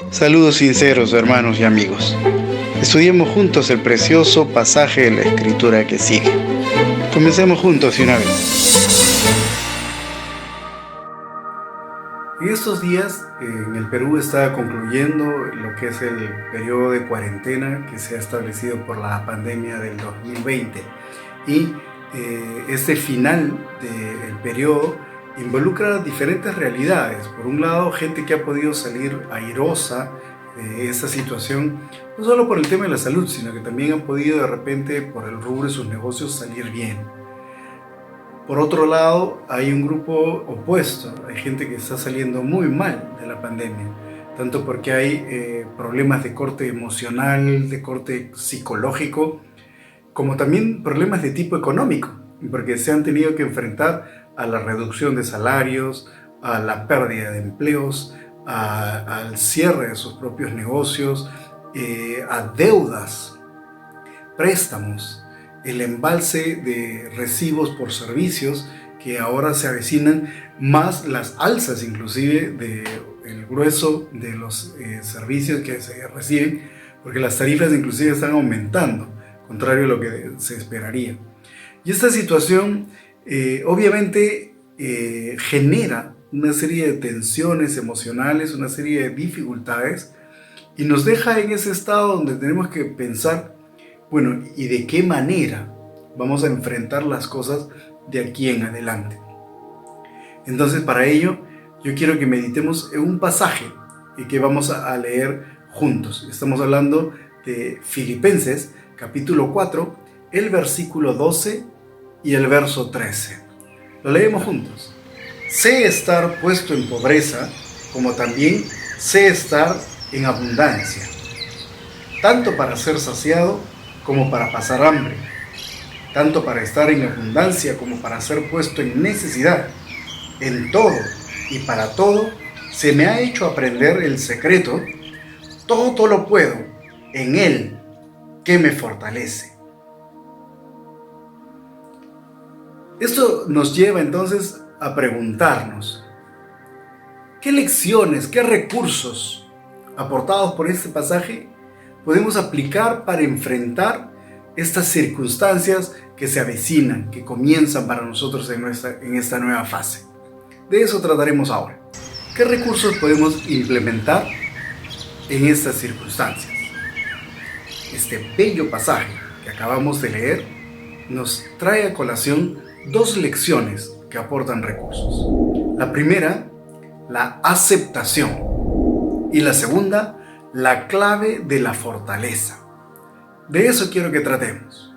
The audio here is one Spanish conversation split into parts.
Saludos sinceros, hermanos y amigos. Estudiemos juntos el precioso pasaje de la Escritura que sigue. Comencemos juntos de una vez. En estos días en el Perú está concluyendo lo que es el periodo de cuarentena que se ha establecido por la pandemia del 2020 y este final del periodo involucra diferentes realidades. Por un lado, gente que ha podido salir airosa de esta situación, no solo por el tema de la salud, sino que también han podido de repente por el rubro de sus negocios salir bien. Por otro lado, hay un grupo opuesto, hay gente que está saliendo muy mal de la pandemia, tanto porque hay problemas de corte emocional, de corte psicológico, como también problemas de tipo económico, porque se han tenido que enfrentar a la reducción de salarios, a la pérdida de empleos, al cierre de sus propios negocios, a deudas, préstamos, el embalse de recibos por servicios que ahora se avecinan, más las alzas inclusive del grueso de los servicios que se reciben, porque las tarifas inclusive están aumentando, contrario a lo que se esperaría. Y esta situación obviamente genera una serie de tensiones emocionales, una serie de dificultades, y nos deja en ese estado donde tenemos que pensar, bueno, ¿y de qué manera vamos a enfrentar las cosas de aquí en adelante? Entonces, para ello, yo quiero que meditemos en un pasaje que vamos a leer juntos. Estamos hablando de Filipenses, capítulo 4, el versículo 12 y el verso 13. Lo leemos juntos. Sé estar puesto en pobreza, como también sé estar en abundancia, tanto para ser saciado como para pasar hambre, tanto para estar en abundancia como para ser puesto en necesidad. En todo y para todo se me ha hecho aprender el secreto: todo lo puedo en Él que me fortalece. Esto nos lleva entonces a preguntarnos, ¿qué lecciones, qué recursos aportados por este pasaje podemos aplicar para enfrentar estas circunstancias que se avecinan, que comienzan para nosotros en esta nueva fase? De eso trataremos ahora. ¿Qué recursos podemos implementar en estas circunstancias? Este bello pasaje que acabamos de leer nos trae a colación dos lecciones que aportan recursos. La primera, la aceptación, y la segunda, la clave de la fortaleza. De eso quiero que tratemos.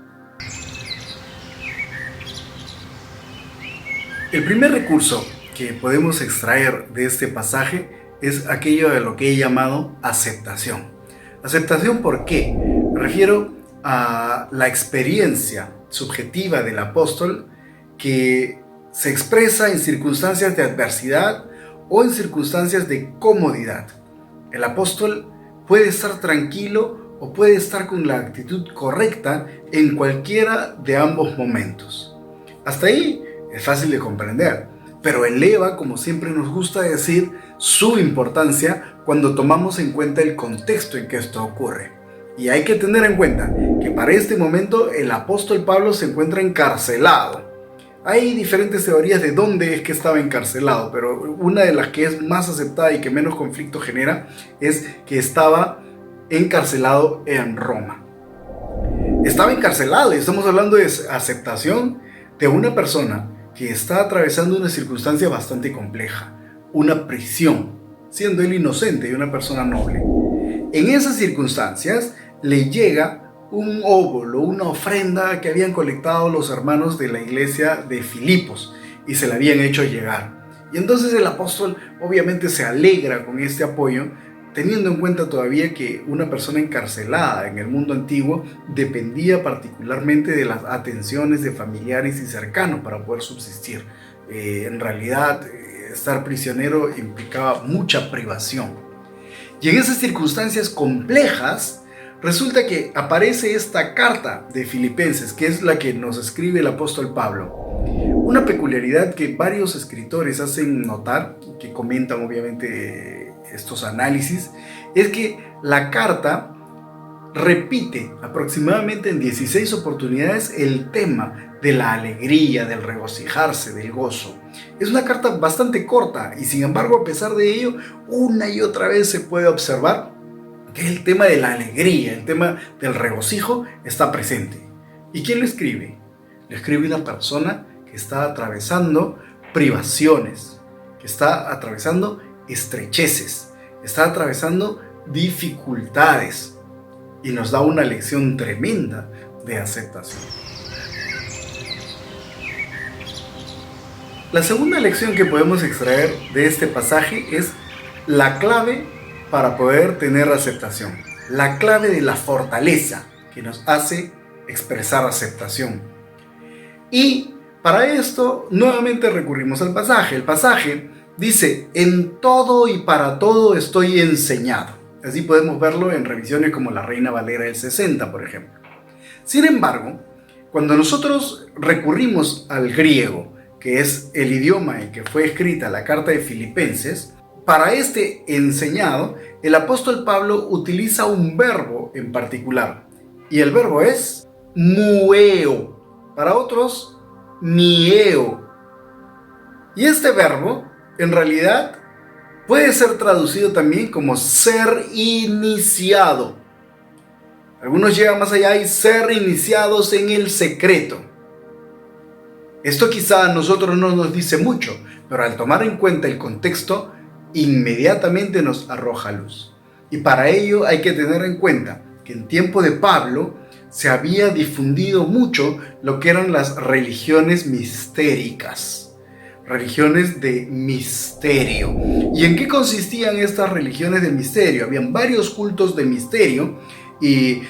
El primer recurso que podemos extraer de este pasaje es aquello de lo que he llamado aceptación. ¿Aceptación por qué? Me refiero a la experiencia subjetiva del apóstol que se expresa en circunstancias de adversidad o en circunstancias de comodidad. El apóstol puede estar tranquilo o puede estar con la actitud correcta en cualquiera de ambos momentos. Hasta ahí es fácil de comprender, pero eleva, como siempre nos gusta decir, su importancia cuando tomamos en cuenta el contexto en que esto ocurre. Y hay que tener en cuenta que para este momento el apóstol Pablo se encuentra encarcelado. Hay diferentes teorías de dónde es que estaba encarcelado, pero una de las que es más aceptada y que menos conflicto genera es que estaba encarcelado en Roma. Estaba encarcelado y estamos hablando de aceptación de una persona que está atravesando una circunstancia bastante compleja, una prisión, siendo él inocente y una persona noble. En esas circunstancias le llega un óbolo, una ofrenda que habían colectado los hermanos de la iglesia de Filipos y se la habían hecho llegar. Y entonces el apóstol obviamente se alegra con este apoyo, teniendo en cuenta todavía que una persona encarcelada en el mundo antiguo dependía particularmente de las atenciones de familiares y cercanos para poder subsistir. En realidad, estar prisionero implicaba mucha privación. Y en esas circunstancias complejas, resulta que aparece esta carta de Filipenses, que es la que nos escribe el apóstol Pablo. Una peculiaridad que varios escritores hacen notar, que comentan obviamente estos análisis, es que la carta repite aproximadamente en 16 oportunidades el tema de la alegría, del regocijarse, del gozo. Es una carta bastante corta y sin embargo, a pesar de ello, una y otra vez se puede observar que el tema de la alegría, el tema del regocijo está presente. ¿Y quién lo escribe? Lo escribe una persona que está atravesando privaciones, que está atravesando estrecheces, está atravesando dificultades y nos da una lección tremenda de aceptación. La segunda lección que podemos extraer de este pasaje es la clave para poder tener aceptación, la clave de la fortaleza que nos hace expresar aceptación. Y para esto nuevamente recurrimos al pasaje. El pasaje dice: en todo y para todo estoy enseñado. Así podemos verlo en revisiones como la Reina Valera del 60, por ejemplo. Sin embargo, cuando nosotros recurrimos al griego, que es el idioma en que fue escrita la carta de Filipenses, para este enseñado, el apóstol Pablo utiliza un verbo en particular. Y el verbo es mueo. Para otros, nieo. Y este verbo, en realidad, puede ser traducido también como ser iniciado. Algunos llegan más allá y ser iniciados en el secreto. Esto quizá a nosotros no nos dice mucho, pero al tomar en cuenta el contexto, inmediatamente nos arroja luz. Y para ello hay que tener en cuenta que en tiempo de Pablo se había difundido mucho lo que eran las religiones mistéricas, religiones de misterio. ¿Y en qué consistían estas religiones de misterio? Habían varios cultos de misterio y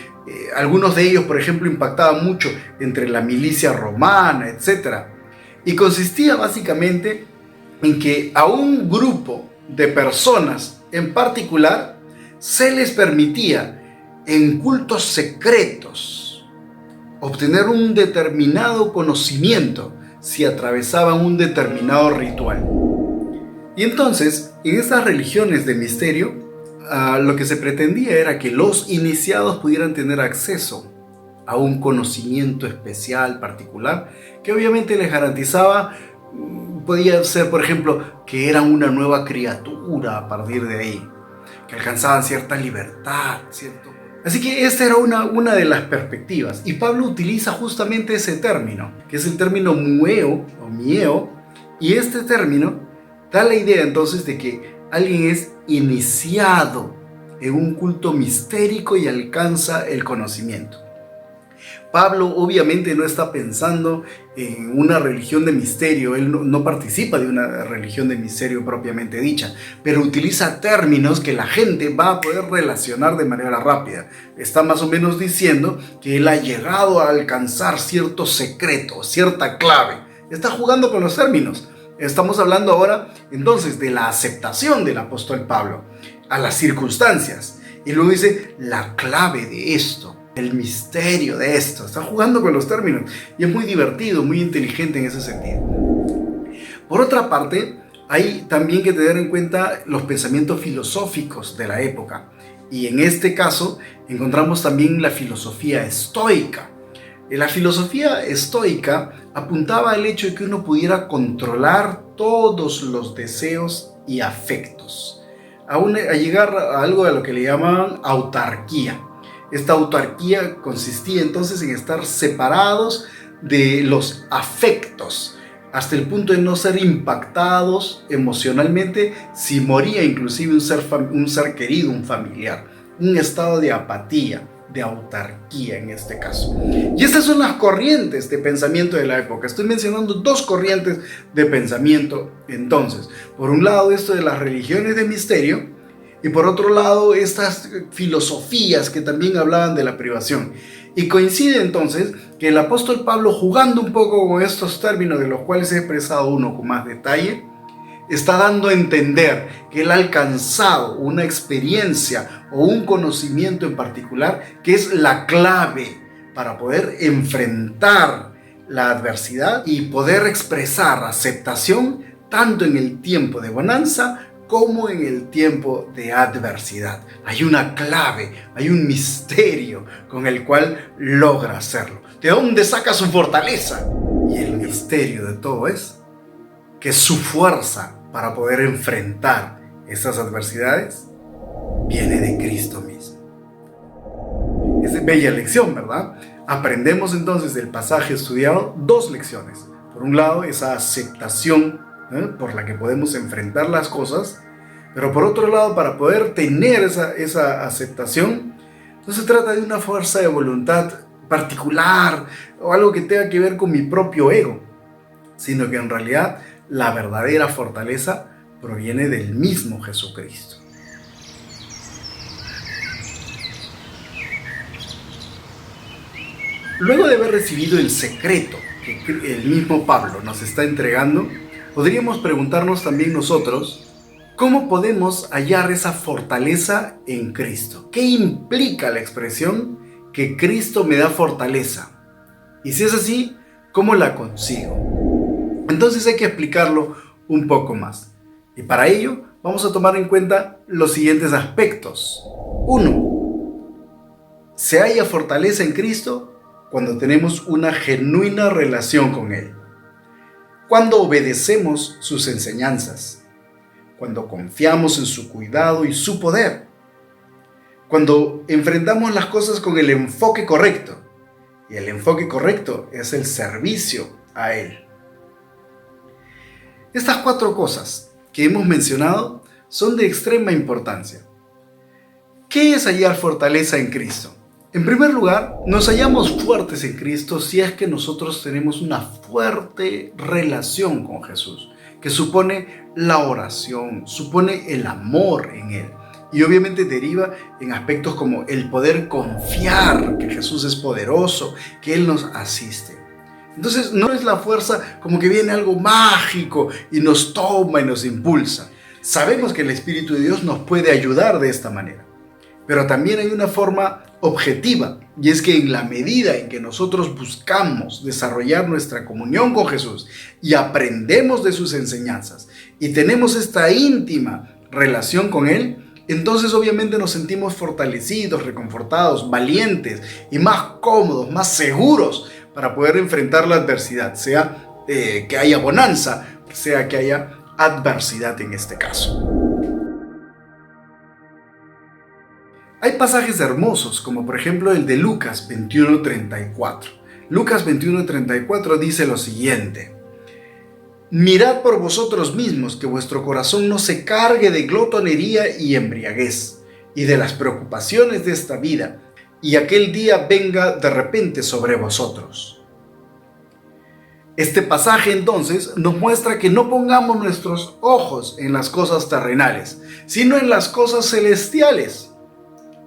algunos de ellos, por ejemplo, impactaban mucho entre la milicia romana, etc. Y consistía básicamente en que a un grupo de personas en particular se les permitía en cultos secretos obtener un determinado conocimiento si atravesaban un determinado ritual. Y entonces, en estas religiones de misterio, lo que se pretendía era que los iniciados pudieran tener acceso a un conocimiento especial, particular, que obviamente les garantizaba, podía ser, por ejemplo, que eran una nueva criatura a partir de ahí, que alcanzaban cierta libertad, ¿cierto? Así que esta era una de las perspectivas. Y Pablo utiliza justamente ese término, que es el término mueo o mieo, y este término da la idea entonces de que alguien es iniciado en un culto mistérico y alcanza el conocimiento. Pablo obviamente no está pensando en una religión de misterio, él no participa de una religión de misterio propiamente dicha, pero utiliza términos que la gente va a poder relacionar de manera rápida. Está más o menos diciendo que él ha llegado a alcanzar cierto secreto, cierta clave. Está jugando con los términos. Estamos hablando ahora entonces de la aceptación del apóstol Pablo a las circunstancias. Y luego dice la clave de esto, el misterio de esto. Está jugando con los términos y es muy divertido, muy inteligente en ese sentido. Por otra parte, hay también que tener en cuenta los pensamientos filosóficos de la época. Y en este caso encontramos también la filosofía estoica. La filosofía estoica apuntaba al hecho de que uno pudiera controlar todos los deseos y afectos, a llegar a algo a lo que le llamaban autarquía. Esta autarquía consistía entonces en estar separados de los afectos, hasta el punto de no ser impactados emocionalmente si moría inclusive un ser querido, un familiar, un estado de apatía, de autarquía en este caso. Y estas son las corrientes de pensamiento de la época. Estoy mencionando dos corrientes de pensamiento entonces. Por un lado, esto de las religiones de misterio, y por otro lado, estas filosofías que también hablaban de la privación. Y coincide entonces que el apóstol Pablo, jugando un poco con estos términos de los cuales he expresado uno con más detalle, está dando a entender que él ha alcanzado una experiencia o un conocimiento en particular que es la clave para poder enfrentar la adversidad y poder expresar aceptación tanto en el tiempo de bonanza como en el tiempo de adversidad. Hay una clave, hay un misterio con el cual logra hacerlo. ¿De dónde saca su fortaleza? Y el misterio de todo es que su fuerza para poder enfrentar estas adversidades viene de Cristo mismo. Es bella lección, ¿verdad? Aprendemos entonces del pasaje estudiado dos lecciones. Por un lado, esa aceptación por la que podemos enfrentar las cosas, pero por otro lado, para poder tener esa aceptación, no se trata de una fuerza de voluntad particular o algo que tenga que ver con mi propio ego, sino que en realidad la verdadera fortaleza proviene del mismo Jesucristo. Luego de haber recibido el secreto que el mismo Pablo nos está entregando, podríamos preguntarnos también nosotros, ¿cómo podemos hallar esa fortaleza en Cristo? ¿Qué implica la expresión que Cristo me da fortaleza? Y si es así, ¿cómo la consigo? Entonces hay que explicarlo un poco más. Y para ello vamos a tomar en cuenta los siguientes aspectos. 1. Se halla fortaleza en Cristo cuando tenemos una genuina relación con Él, cuando obedecemos sus enseñanzas, cuando confiamos en su cuidado y su poder, cuando enfrentamos las cosas con el enfoque correcto, y el enfoque correcto es el servicio a Él. Estas 4 cosas que hemos mencionado son de extrema importancia. ¿Qué es hallar fortaleza en Cristo? En primer lugar, nos hallamos fuertes en Cristo si es que nosotros tenemos una fuerte relación con Jesús, que supone la oración, supone el amor en Él. Y obviamente deriva en aspectos como el poder confiar que Jesús es poderoso, que Él nos asiste. Entonces no es la fuerza como que viene algo mágico y nos toma y nos impulsa. Sabemos que el Espíritu de Dios nos puede ayudar de esta manera. Pero también hay una forma objetiva, y es que en la medida en que nosotros buscamos desarrollar nuestra comunión con Jesús y aprendemos de sus enseñanzas y tenemos esta íntima relación con Él, entonces obviamente nos sentimos fortalecidos, reconfortados, valientes y más cómodos, más seguros para poder enfrentar la adversidad, sea que haya bonanza, sea que haya adversidad en este caso. Hay pasajes hermosos, como por ejemplo el de Lucas 21:34. Lucas 21:34 dice lo siguiente: mirad por vosotros mismos que vuestro corazón no se cargue de glotonería y embriaguez, y de las preocupaciones de esta vida, y aquel día venga de repente sobre vosotros. Este pasaje entonces nos muestra que no pongamos nuestros ojos en las cosas terrenales, sino en las cosas celestiales.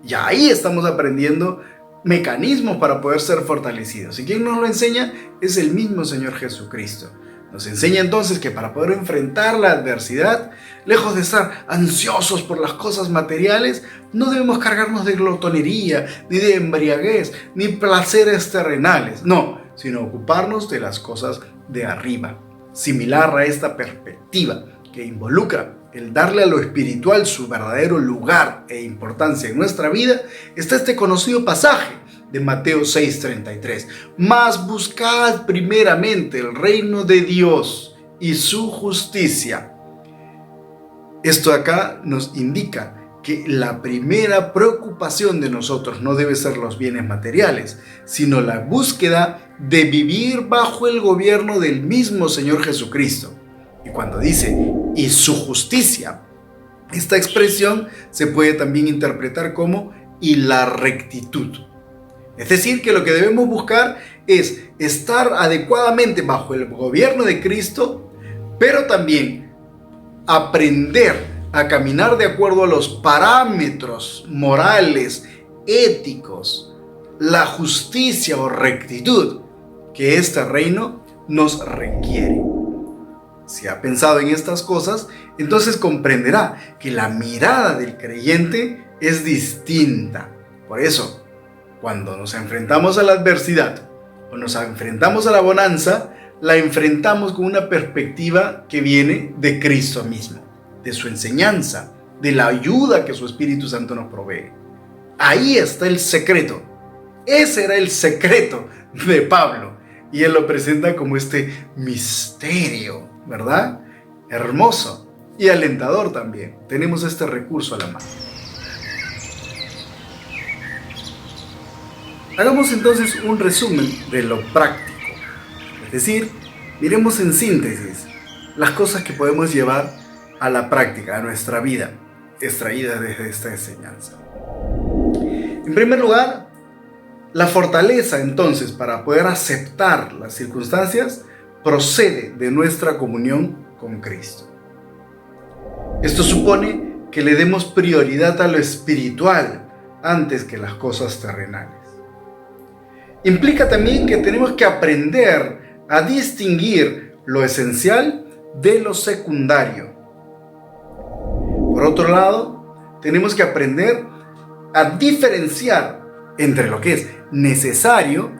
Y ahí estamos aprendiendo mecanismos para poder ser fortalecidos. ¿Y quién nos lo enseña? Es el mismo Señor Jesucristo. Nos enseña entonces que para poder enfrentar la adversidad, lejos de estar ansiosos por las cosas materiales, no debemos cargarnos de glotonería, ni de embriaguez, ni placeres terrenales. No, sino ocuparnos de las cosas de arriba. Similar a esta perspectiva que involucra el darle a lo espiritual su verdadero lugar e importancia en nuestra vida, está este conocido pasaje de Mateo 6:33. Mas buscad primeramente el reino de Dios y su justicia. Esto acá nos indica que la primera preocupación de nosotros no debe ser los bienes materiales, sino la búsqueda de vivir bajo el gobierno del mismo Señor Jesucristo. Y cuando dice y su justicia, esta expresión se puede también interpretar como y la rectitud. Es decir, que lo que debemos buscar es estar adecuadamente bajo el gobierno de Cristo, pero también aprender a caminar de acuerdo a los parámetros morales, éticos, la justicia o rectitud que este reino nos requiere. Si ha pensado en estas cosas, entonces comprenderá que la mirada del creyente es distinta. Por eso, cuando nos enfrentamos a la adversidad o nos enfrentamos a la bonanza, la enfrentamos con una perspectiva que viene de Cristo mismo, de su enseñanza, de la ayuda que su Espíritu Santo nos provee. Ahí está el secreto. Ese era el secreto de Pablo. Y él lo presenta como este misterio, ¿verdad? Hermoso y alentador también. Tenemos este recurso a la mano. Hagamos entonces un resumen de lo práctico. Es decir, miremos en síntesis las cosas que podemos llevar a la práctica, a nuestra vida, extraídas desde esta enseñanza. En primer lugar, la fortaleza entonces para poder aceptar las circunstancias procede de nuestra comunión con Cristo. Esto supone que le demos prioridad a lo espiritual antes que las cosas terrenales. Implica también que tenemos que aprender a distinguir lo esencial de lo secundario. Por otro lado, tenemos que aprender a diferenciar entre lo que es necesario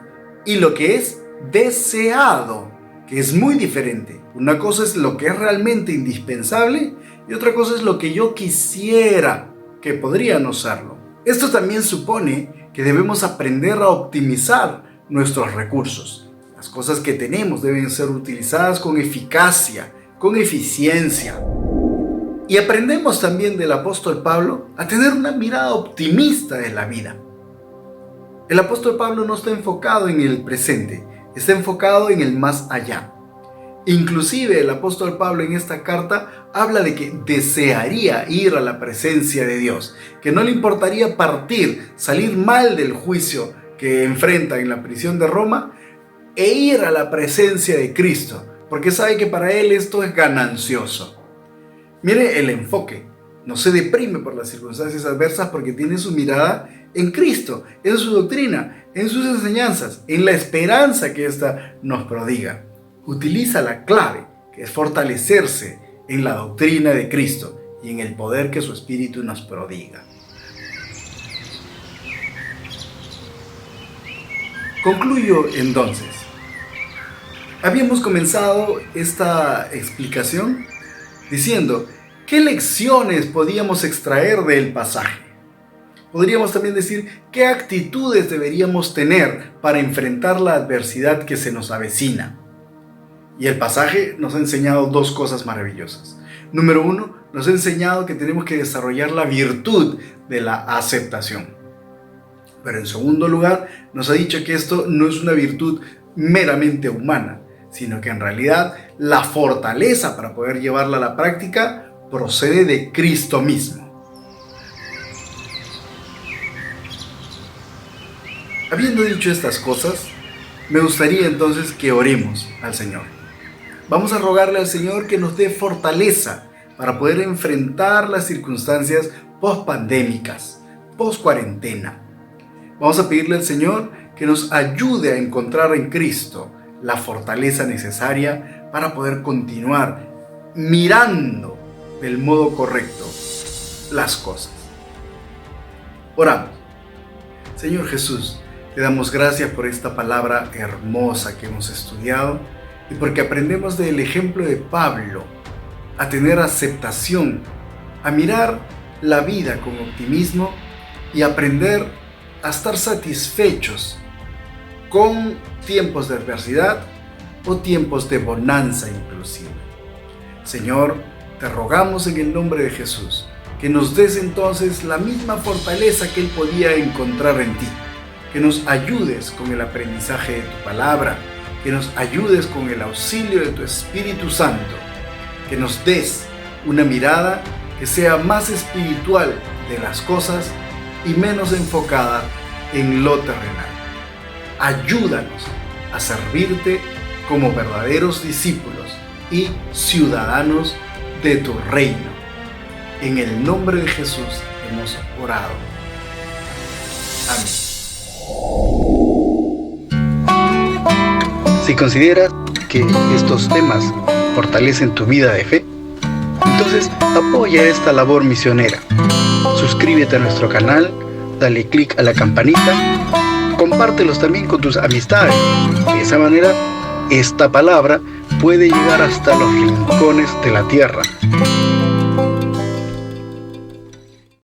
y lo que es deseado, que es muy diferente. Una cosa es lo que es realmente indispensable y otra cosa es lo que yo quisiera que podría no serlo. Esto también supone que debemos aprender a optimizar nuestros recursos. Las cosas que tenemos deben ser utilizadas con eficacia, con eficiencia. Y aprendemos también del apóstol Pablo a tener una mirada optimista de la vida. El apóstol Pablo no está enfocado en el presente, está enfocado en el más allá. Inclusive el apóstol Pablo en esta carta habla de que desearía ir a la presencia de Dios, que no le importaría partir, salir mal del juicio que enfrenta en la prisión de Roma e ir a la presencia de Cristo, porque sabe que para él esto es ganancioso. Mire el enfoque, no se deprime por las circunstancias adversas porque tiene su mirada en Cristo, en su doctrina, en sus enseñanzas, en la esperanza que ésta nos prodiga. Utiliza la clave, que es fortalecerse en la doctrina de Cristo y en el poder que su Espíritu nos prodiga. Concluyo entonces. Habíamos comenzado esta explicación diciendo qué lecciones podíamos extraer del pasaje. Podríamos también decir qué actitudes deberíamos tener para enfrentar la adversidad que se nos avecina. Y el pasaje nos ha enseñado dos cosas maravillosas. Número uno, nos ha enseñado que tenemos que desarrollar la virtud de la aceptación. Pero en segundo lugar, nos ha dicho que esto no es una virtud meramente humana, sino que en realidad la fortaleza para poder llevarla a la práctica procede de Cristo mismo. Habiendo dicho estas cosas, me gustaría entonces que oremos al Señor. Vamos a rogarle al Señor que nos dé fortaleza para poder enfrentar las circunstancias post-pandémicas, post-cuarentena. Vamos a pedirle al Señor que nos ayude a encontrar en Cristo la fortaleza necesaria para poder continuar mirando del modo correcto las cosas. Oramos. Señor Jesús, te damos gracias por esta palabra hermosa que hemos estudiado y porque aprendemos del ejemplo de Pablo a tener aceptación, a mirar la vida con optimismo y aprender a estar satisfechos con tiempos de adversidad o tiempos de bonanza inclusive. Señor, te rogamos en el nombre de Jesús que nos des entonces la misma fortaleza que Él podía encontrar en ti, que nos ayudes con el aprendizaje de tu palabra, que nos ayudes con el auxilio de tu Espíritu Santo, que nos des una mirada que sea más espiritual de las cosas y menos enfocada en lo terrenal. Ayúdanos a servirte como verdaderos discípulos y ciudadanos de tu reino. En el nombre de Jesús hemos orado. Amén. Si consideras que estos temas fortalecen tu vida de fe, entonces apoya esta labor misionera. Suscríbete a nuestro canal, dale clic a la campanita, compártelos también con tus amistades. De esa manera, esta palabra puede llegar hasta los rincones de la tierra